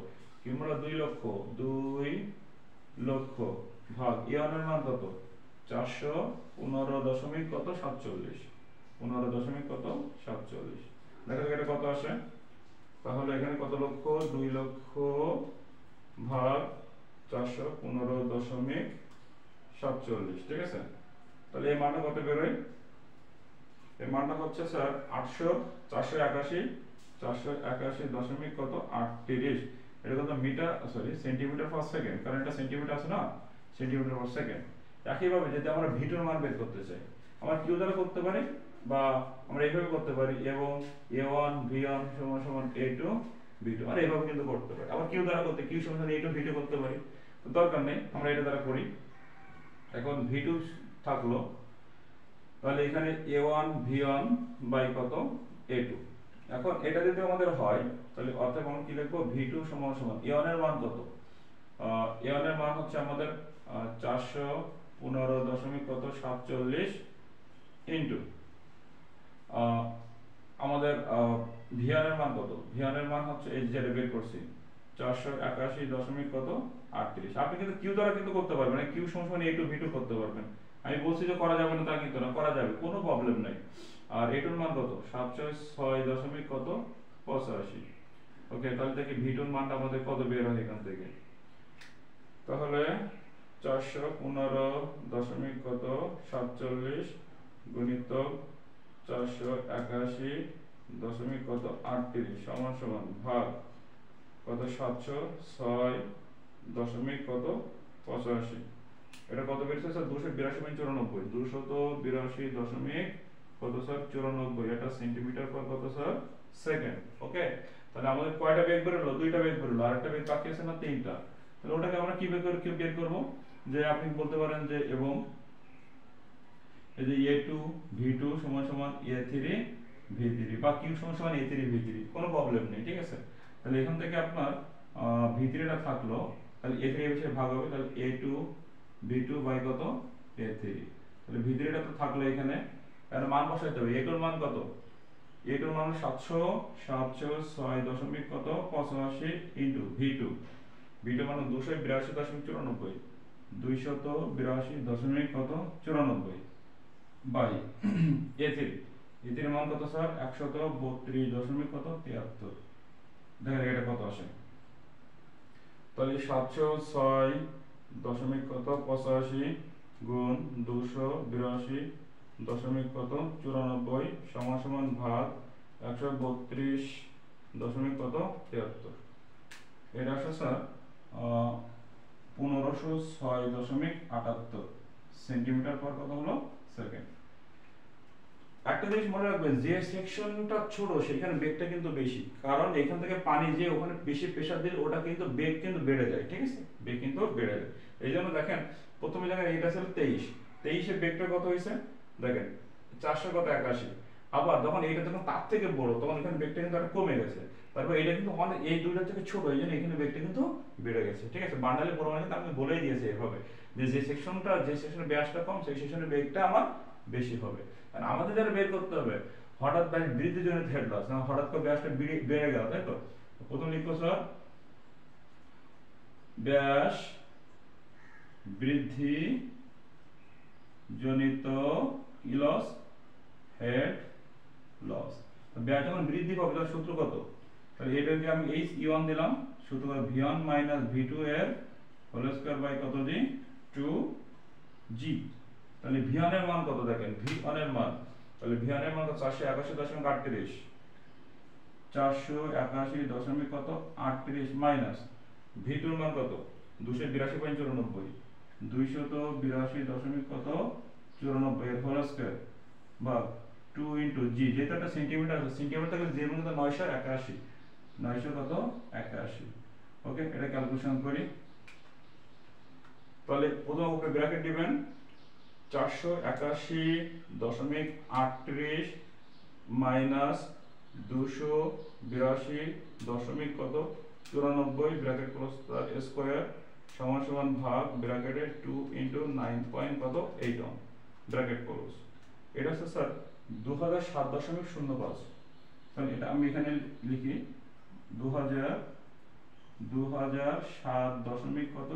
কিউ এর মান 2 লক্ষ, 2 লক্ষ ভাগ a1 এর মান কত, 415 দশমিক কত 47, 15 দশমিক কত 47। দেখো এটা কত আসে, তাহলে এখানে কত লক্ষ, 2 লক্ষ ভাগ 415 দশমিক 47, ঠিক আছে। তাহলে এই মানটা কত বের হয়, এই মানটা হচ্ছে স্যার 481 দশমিক কত 38। এটা কত metre, sorry centimetre per second, কারণ এটা সেন্টিমিটার আছে না, সেন্টিমিটার পার সেকেন্ড। একইভাবে যদি আমরা v2 এর মান বের করতে চাই, আমরা কিউ দ্বারা করতে পারি বা আমরা এইভাবে করতে পারি, এবং a1 v1 সমান সমান a2 v2, আর এইভাবে কিন্তু করতে পারি। আবার কিউ দ্বারা করতে, কিউ সমান a2 v2 করতে পারি, তো দরকার নেই, আমরা এটা দ্বারা করি। এখন v2 থাকলো, তাহলে এখানে a1 v1 বাই কত a2। এখন এটা যদি আমাদের হয়, তাহলে অর্থাৎ আমরা কি লিখবো, v2 সমান সমান a1 এর মান কত, a1 এর মান হচ্ছে আমাদের 415 দশমিক কত 47 ইনটু আমাদের v1 এর মান কত, v1 এর মান হচ্ছে এই যে বের করছি 481 দশমিক কত 38। আপনি কিন্তু কিউ দ্বারা কিন্তু করতে পারবেন, মানে কিউ সমান সমান a2 v2 করতে পারবেন। আমি বলছি যে করা যাবে না তা কিন্তু না, করা যাবে, কোনো প্রবলেম নাই। আর a2 এর মান কত, 706 দশমিক কত 85। ওকে, তাহলে দেখি v2 এর মানটা আমাদের কত বের হয় এখান থেকে। তাহলে 415 দশমিক কত 47 গুণিতক 481 দশমিক কত 38 সমান সমান ভাগ কত 706 দশমিক কত 85। এটা কত বেরিয়েছে স্যার, 282.94, 282 দশমিক কত স্যার 94, এটা সেন্টিমিটার পার কত স্যার সেকেন্ড। ওকে, তাহলে আমাদের কয়টা বেগ বেরোলো, 2টা বেগ বেরোলো, আর একটা বেগ বাকি আছে না 3টা। তাহলে ওটাকে আমরা কি বের করব, যে আপনি বলতে পারেন যে এবং এই যে a2 v2 সমান সমান a3 v3 বা q সমান সমান a3 v3, কোনো প্রবলেম নেই, ঠিক আছে। তাহলে এখান থেকে আপনার v3 টা থাকলো, তাহলে a3 এর বিষয়ে ভাগ হবে, তাহলে a2 v2 বাই কত a3। তাহলে v3 টা তো থাকলো এখানে, এর মান বসাইতে হবে। a2 এর মান কত, a2 এর মান 706 দশমিক কত 85 ইনটু v2, v2 মান 282.94, 282 দশমিক কত 94 বাই a3, a3 এর মান কত স্যার 132 দশমিক কত 73। দেখেন এটা কত আসে, তাহলে 706 দশমিক কত 85 গুণ 282 দশমিক কত 94 সমান সমান ভাগ 132 দশমিক কত 73। এটা আসে স্যার 1506.78 সেন্টিমিটার পার কত হলো সেকেন্ড। একটা জিনিস মনে রাখবেন, যে সেকশনটা ছোট সেখানে বেগটা কিন্তু বেশি, কারণ এখান থেকে পানি যে ওখানে বেশি প্রেসার দিলে ওটা কিন্তু বেগ কিন্তু বেড়ে যায়, ঠিক আছে, বেগ কিন্তু বেড়ে যায়। এই জন্য দেখেন প্রথমে জায়গায় এটা ছিল 23 এর বেগটা কত হয়েছে দেখেন 481। আবার যখন এইটা যখন তার থেকে বড় তখন এখানে বেগটা কিন্তু একটা কমে গেছে, তারপর এটা কিন্তু অনেক এই দুইটা থেকে ছোট, এই জন্য এখানে বেগটা কিন্তু বেড়ে গেছে, ঠিক আছে। বান্ডালের পরিমাণ কিন্তু আমি বলেই দিয়েছি এভাবে, যে সেকশনের ব্যাসটা কম সেই সেকশনের বেগটা আমার বেশি হবে। আর আমাদের যারা বের করতে হবে হঠাৎ ব্যাস বৃদ্ধিজনিত হেড লস, হঠাৎ করে ব্যাসটা বেড়ে গেল, তাই তো। প্রথম লিখবো স্যার ব্যাস বৃদ্ধি জনিত লস, হেড লস। ব্যাস যখন বৃদ্ধি পাবে তার সূত্র কত, তাহলে এটাকে আমি HE1 দিলাম, সূত্র V1 মাইনাস V2 এর হোল স্কয়ার বাই কত জি 2G। তাহলে V1 এর মান কত দেখেন, V1 এর মান, তাহলে V1 এর মান 481.38, 481 কত 38 মাইনাস V2 এর মান কত 282.94, 282 কত 94 এর হোল স্কয়ার বা 2 ইনটু G, যেটা একটা সেন্টিমিটার আছে, সেন্টিমিটার থেকে যে মান কত 981, 900 কত 81। ওকে, এটা ক্যালকুলেশন করি। তাহলে প্রথম উপরে ব্র্যাকেট দিবেন 481.38 মাইনাস 282 কত 94 ব্র্যাকেট ক্লোজ তার স্কয়ার সমান সমান ভাগ ব্র্যাকেটে 2 ইনটু 9 কত 8 ব্র্যাকেট ক্লোজ। এটা হচ্ছে স্যার 2007.05। তাহলে এটা আমি এখানে লিখি 2007 কত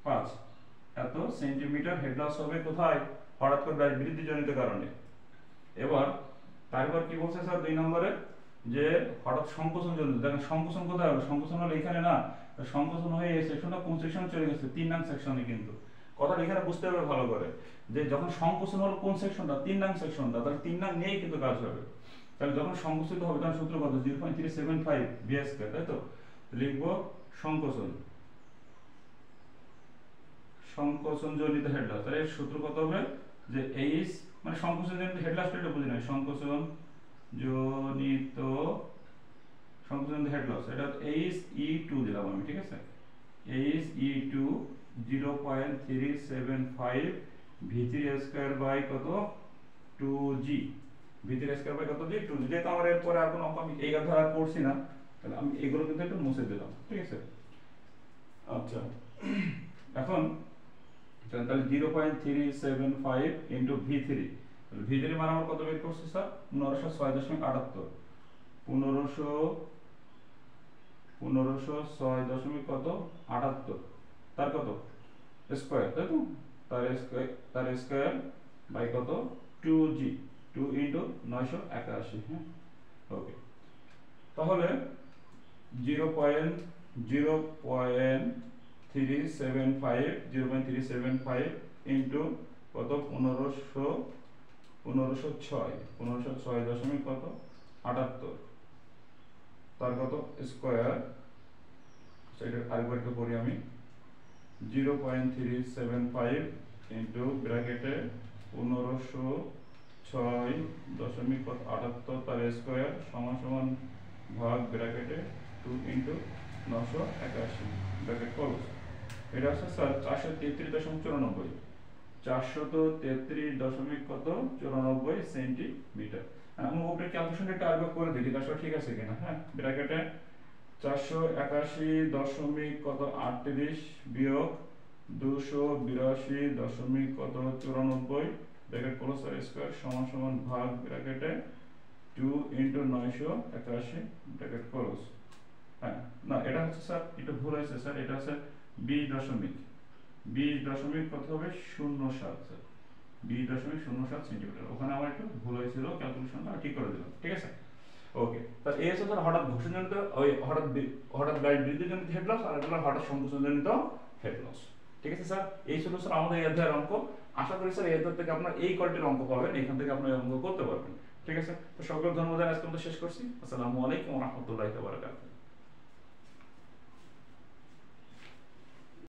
05 এত সেন্টিমিটার হেড লস হবে কোথায়, হঠাৎ করে ব্যাস বৃদ্ধি জনিত কারণে। এবার তারপর কি বলছে স্যার 2 নম্বরে, যে হঠাৎ সংকোচন জনিত, দেখেন সংকোচন কোথায় হবে, সংকোচন হলো এখানে না, সংকোচন হয়ে এই সেকশনটা কোন সেকশনে চলে গেছে 3 নং সেকশনে। কিন্তু কথাটা এখানে বুঝতে হবে ভালো করে, যে যখন সংকোচন হলো কোন সেকশনটা 3 নং সেকশনটা, তাহলে 3 নং নিয়েই কিন্তু কাজ হবে। তাহলে যখন সংকোচিত হবে তখন সূত্র কত 0.375 v², তাই তো। লিখবো সংকোচন জনিত হেড লস, তাহলে সূত্র কত হবে যে H মানে সংকোচন জনিত হেড লস এটা বুঝি না, সংকোচন জনিত হেড লস, এটা HE2 দিলাম আমি, ঠিক আছে। HE2 0.375 v3² বাই কত 2G, v3² বাই কত জি 2G। যেহেতু আমার এরপরে আর কোনো অঙ্ক আমি এই ধারা করছি না, তাহলে আমি এগুলো কিন্তু একটু মুছে দিলাম, ঠিক আছে। আচ্ছা, এখন তাহলে 0.375 ইনটু V3, তাহলে V3 মান আমরা কত বের করছি স্যার 1506.78, 1506 কত 78 তার কত স্কয়ার, তাই তো, তার স্কয়ার বাই কত 2G, 2 ইনটু 981। হ্যাঁ, ওকে। তাহলে 0.375 ইনটু কত 1506 কত 78 তার কত স্কয়ার, সেটা আরেকবার একটু করি আমি, 0.375 ইনটু ব্র্যাকেটে 1506.78 তার স্কয়ার সমান সমান ভাগ ব্র্যাকেটে 2 ইনটু 981 ব্র্যাকেট ক্লোজ। এটা হচ্ছে স্যার 433.94, 433 কত 94 সেন্টিমিটার। আমি উপরে ক্যালকুলেশনটা একটু আরেকবার করে দিই, আসলে ঠিক আছে কিনা। হ্যাঁ, ব্র্যাকেটে 481 কত 38 বিয়োগ 282 কত 94 ব্র্যাকেট ক্লোজ আর স্কয়ার সমান সমান ভাগ ব্র্যাকেটে 2 ইনটু 981 ব্র্যাকেট ক্লোজ। হ্যাঁ, না এটা হচ্ছে স্যার এটা ভুল হয়েছে স্যার, এটা হচ্ছে 20 কত হবে 07 স্যার, 20.07 সেন্টিমিটার। ওখানে আমার একটু ভুল হয়েছিল, ক্যালকুলেশনটা ঠিক করে দিলাম, ঠিক আছে। ওকে, তাহলে এই হচ্ছে স্যার হঠাৎ ঘর্ষণজনিত ওই হঠাৎ বৃদ্ধিজনিত হেড লস, আর এগুলো হঠাৎ সংকোচনজনিত হেড লস, ঠিক আছে স্যার। এই ছিল স্যার আমাদের এই অধ্যায়ের অঙ্ক। আশা করি স্যার এই অধ্যায় থেকে আপনার এই কোয়ালিটির অঙ্ক পাবেন, এখান থেকে আপনি অঙ্ক করতে পারবেন, ঠিক আছে। তো সকল ধন্যবাদ, আজকে আমরা শেষ করছি। আসসালামু আলাইকুম ওয়া রাহমাতুল্লাহি ওয়া বারাকাতুহু।